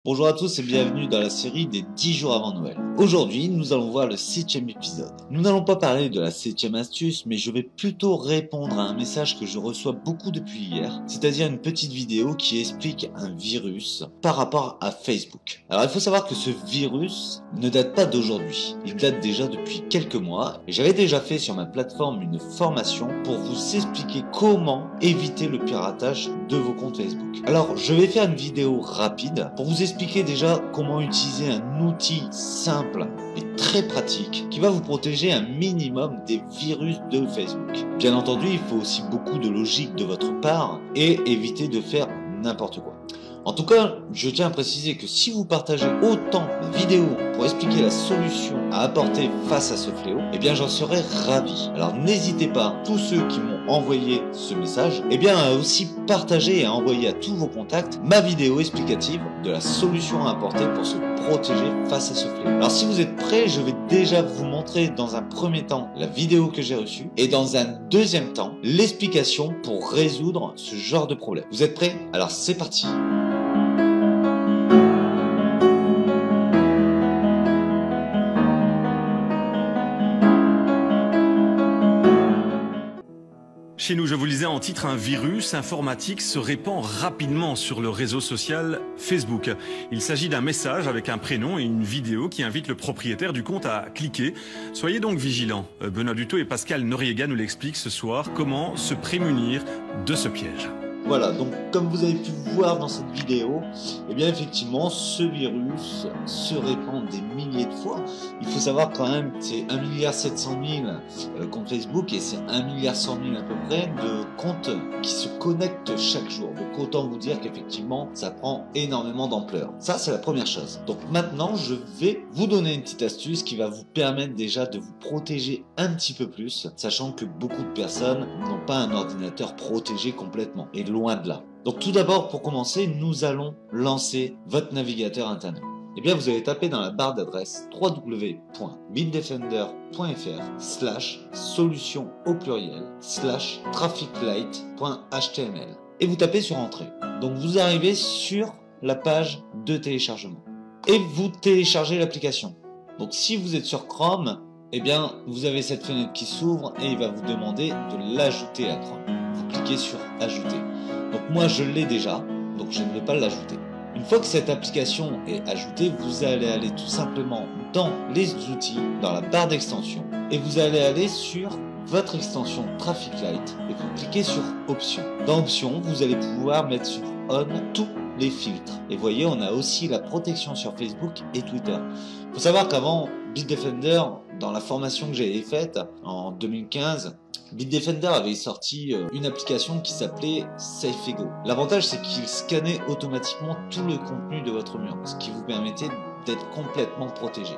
Bonjour à tous et bienvenue dans la série des 10 jours avant Noël. Aujourd'hui, nous allons voir le 7e épisode. Nous n'allons pas parler de la 7e astuce, mais je vais plutôt répondre à un message que je reçois beaucoup depuis hier, c'est-à-dire une petite vidéo qui explique un virus par rapport à Facebook. Alors il faut savoir que ce virus ne date pas d'aujourd'hui, il date déjà depuis quelques mois, et j'avais déjà fait sur ma plateforme une formation pour vous expliquer comment éviter le piratage de vos comptes Facebook. Alors je vais faire une vidéo rapide pour vous expliquer déjà comment utiliser un outil simple et très pratique qui va vous protéger un minimum des virus de Facebook. Bien entendu, il faut aussi beaucoup de logique de votre part et éviter de faire n'importe quoi. En tout cas, je tiens à préciser que si vous partagez autant de vidéos pour expliquer la solution à apporter face à ce fléau, eh bien j'en serais ravi. Alors n'hésitez pas, tous ceux qui m'ont envoyé ce message, eh bien à aussi partager et à envoyer à tous vos contacts ma vidéo explicative de la solution à apporter pour se protéger face à ce fléau. Alors si vous êtes prêts, je vais déjà vous montrer dans un premier temps la vidéo que j'ai reçue et dans un deuxième temps l'explication pour résoudre ce genre de problème. Vous êtes prêts? Alors c'est parti. Chez nous, je vous le disais en titre, un virus informatique se répand rapidement sur le réseau social Facebook. Il s'agit d'un message avec un prénom et une vidéo qui invite le propriétaire du compte à cliquer. Soyez donc vigilants. Benoît Dutot et Pascal Noriega nous l'expliquent ce soir, comment se prémunir de ce piège. Voilà, donc comme vous avez pu voir dans cette vidéo, eh bien effectivement ce virus se répand des milliers de fois. Il faut savoir quand même que c'est 1,7 milliard comptes Facebook et c'est 1,1 milliard à peu près de comptes qui se connectent chaque jour. Donc autant vous dire qu'effectivement ça prend énormément d'ampleur. Ça c'est la première chose. Donc maintenant je vais vous donner une petite astuce qui va vous permettre déjà de vous protéger un petit peu plus, sachant que beaucoup de personnes n'ont pas un ordinateur protégé complètement. Et loin de là. Donc tout d'abord, pour commencer, nous allons lancer votre navigateur internet. Eh bien, vous allez taper dans la barre d'adresse www.bitdefender.fr/solution au pluriel /trafficlight.html et vous tapez sur entrée. Donc vous arrivez sur la page de téléchargement et vous téléchargez l'application. Donc si vous êtes sur Chrome, eh bien vous avez cette fenêtre qui s'ouvre et il va vous demander de l'ajouter à Chrome. Vous cliquez sur ajouter. Donc moi je l'ai déjà, donc je ne vais pas l'ajouter. Une fois que cette application est ajoutée, vous allez aller tout simplement dans les outils, dans la barre d'extension, et vous allez aller sur votre extension Traffic Light et vous cliquez sur Options. Dans Options, vous allez pouvoir mettre sur On tous les filtres. Et voyez, on a aussi la protection sur Facebook et Twitter. Il faut savoir qu'avant, Bitdefender, dans la formation que j'avais faite en 2015, Bitdefender avait sorti une application qui s'appelait SafeEgo. L'avantage, c'est qu'il scannait automatiquement tout le contenu de votre mur, ce qui vous permettait d'être complètement protégé.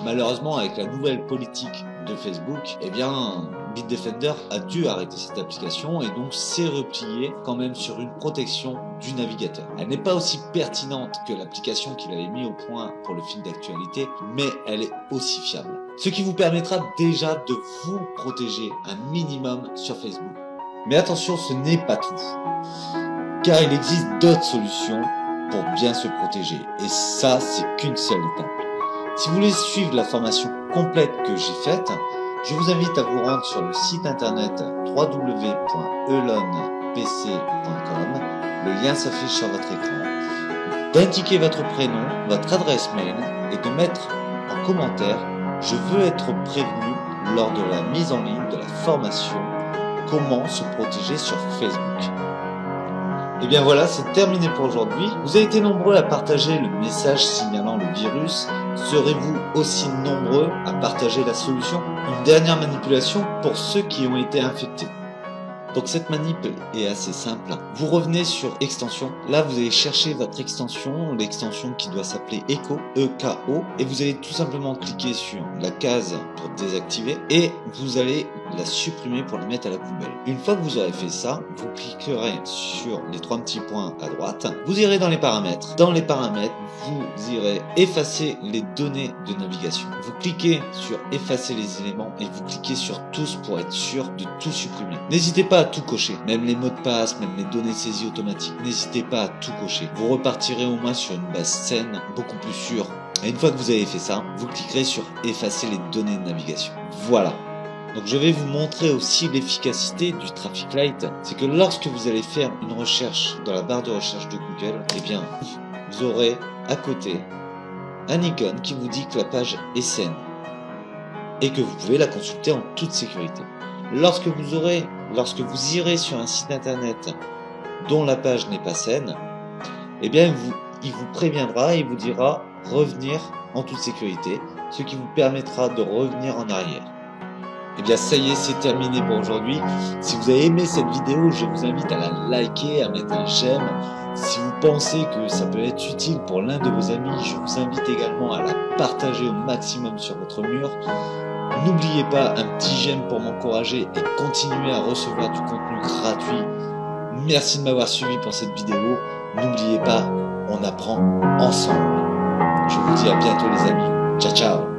Malheureusement, avec la nouvelle politique de Facebook, eh bien, Bitdefender a dû arrêter cette application et donc s'est replié quand même sur une protection du navigateur. Elle n'est pas aussi pertinente que l'application qu'il avait mis au point pour le fil d'actualité, mais elle est aussi fiable. Ce qui vous permettra déjà de vous protéger un minimum sur Facebook. Mais attention, ce n'est pas tout, car il existe d'autres solutions pour bien se protéger, et ça, c'est qu'une seule étape. Si vous voulez suivre la formation complète que j'ai faite, je vous invite à vous rendre sur le site internet www.elonpc.com. Le lien s'affiche sur votre écran. D'indiquer votre prénom, votre adresse mail et de mettre en commentaire « Je veux être prévenu lors de la mise en ligne de la formation Comment se protéger sur Facebook ». Et bien voilà, c'est terminé pour aujourd'hui. Vous avez été nombreux à partager le message signalant le virus. Serez-vous aussi nombreux à partager la solution? Une dernière manipulation pour ceux qui ont été infectés. Donc cette manip est assez simple. Vous revenez sur extension. Là, vous allez chercher votre extension, l'extension qui doit s'appeler Echo, E-K-O, et vous allez tout simplement cliquer sur la case pour désactiver et vous allez la supprimer pour la mettre à la poubelle. Une fois que vous aurez fait ça, vous cliquerez sur les 3 petits points à droite. Vous irez dans les paramètres. Dans les paramètres, vous irez effacer les données de navigation. Vous cliquez sur effacer les éléments et vous cliquez sur tous pour être sûr de tout supprimer. N'hésitez pas à tout cocher, même les mots de passe, même les données de saisie automatique. N'hésitez pas à tout cocher. Vous repartirez au moins sur une base saine, beaucoup plus sûre. Et une fois que vous avez fait ça, vous cliquerez sur effacer les données de navigation. Voilà. Donc je vais vous montrer aussi l'efficacité du Traffic Light. C'est que lorsque vous allez faire une recherche dans la barre de recherche de Google, eh bien, vous aurez à côté un icône qui vous dit que la page est saine et que vous pouvez la consulter en toute sécurité. Lorsque vous irez sur un site internet dont la page n'est pas saine, eh bien, il vous préviendra et vous dira revenir en toute sécurité, ce qui vous permettra de revenir en arrière. Et bien ça y est, c'est terminé pour aujourd'hui. Si vous avez aimé cette vidéo, je vous invite à la liker, à mettre un j'aime. Si vous pensez que ça peut être utile pour l'un de vos amis, je vous invite également à la partager au maximum sur votre mur. N'oubliez pas un petit j'aime pour m'encourager et continuer à recevoir du contenu gratuit. Merci de m'avoir suivi pour cette vidéo. N'oubliez pas, on apprend ensemble. Je vous dis à bientôt les amis. Ciao ciao.